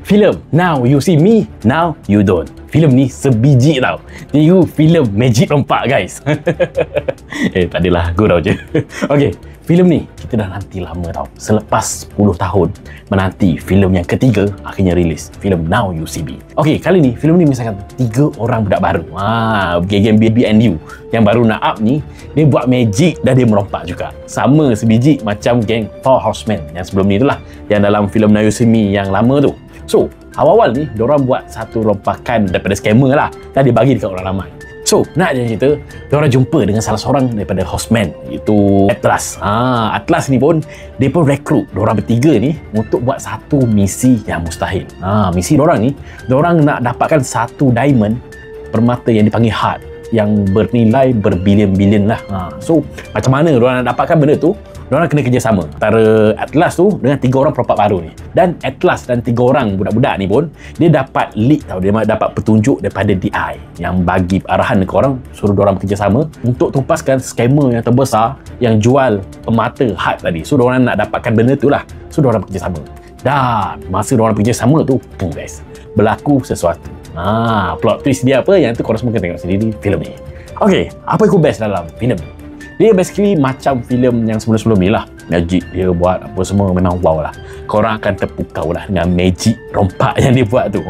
Filem Now You See Me, Now You Don't. Filem ni sebiji tau. Tiru filem Magic Rompak guys. Tak adalah, gurau je. Okey, filem ni kita dah nanti lama tau. Selepas 10 tahun menanti filem yang ketiga akhirnya rilis. Filem Now You See Me. Okey, kali ni filem ni misalkan 3 orang budak baru. Geng BBNU yang baru nak up ni, dia buat magic dan dia merompak juga. Sama sebiji macam geng Four Horsemen yang sebelum ni tu lah. Yang dalam filem Now You See Me yang lama tu. So, awal-awal ni, diorang buat satu rompakan daripada scammer lah. Dan dia bagi dekat orang ramai. So, nak je cerita, diorang jumpa dengan salah seorang daripada Horsemen, iaitu Atlas. Atlas ni pun, dia pun rekrut diorang bertiga ni untuk buat satu misi yang mustahil. Misi diorang ni, diorang nak dapatkan satu diamond permata yang dipanggil Heart, yang bernilai berbilion-bilion lah. So, macam mana diorang nak dapatkan benda tu? Diorang kena kerjasama antara Atlas tu dengan 3 orang perompak baru ni. Dan Atlas dan 3 orang budak-budak ni pun, dia dapat lead tau, dia dapat petunjuk daripada DI yang bagi arahan ke orang, suruh diorang bekerjasama untuk tumpaskan skamer yang terbesar yang jual permata Heart tadi. So diorang nak dapatkan benda tu lah. So diorang bekerjasama. Dan masa diorang bekerjasama tu, guys, berlaku sesuatu. Plot twist dia apa, yang tu korang semua kena tengok sendiri filem ni. Okay, apa yang best dalam filem ni? Dia basically macam filem yang sebelum-sebelum ni lah. Magic dia buat apa semua memang wow lah. Korang akan terpukau lah dengan magic rompak yang dia buat tu.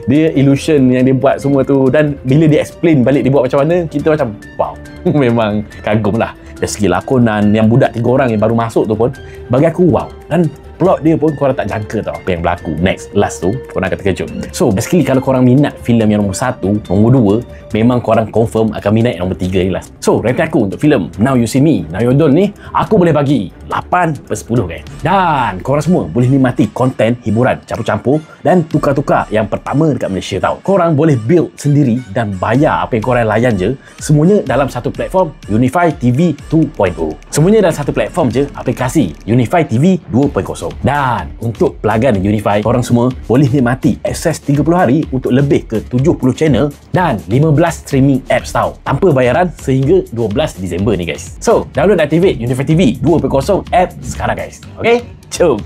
Dia illusion yang dia buat semua tu. Dan bila dia explain balik dia buat macam mana, kita macam wow. Memang kagum lah. Dari segi lakonan, yang budak 3 orang yang baru masuk tu pun, bagi aku wow. Dan plot dia pun korang tak jangka tau apa yang berlaku last tu, korang akan terkejut. So basically kalau korang minat filem yang nombor 1, nombor 2, memang korang confirm akan minat yang nombor 3 ni last. So rating aku untuk filem Now You See Me, Now You Don't ni, aku boleh bagi 8/10 guys. Dan korang semua boleh nikmati konten hiburan campur-campur dan tukar-tukar yang pertama dekat Malaysia tau. Korang boleh build sendiri dan bayar apa yang korang layan je, semuanya dalam satu platform, Unify TV 2.0. Semuanya dalam satu platform je, aplikasi Unify TV 2.0. Dan untuk pelanggan Unify, korang semua boleh nikmati akses 30 hari untuk lebih ke 70 channel dan 15 streaming apps tau, tanpa bayaran sehingga 12 Disember ni guys. So, download dan activate Unify TV 2.0 app sekarang guys. Okay? Jom!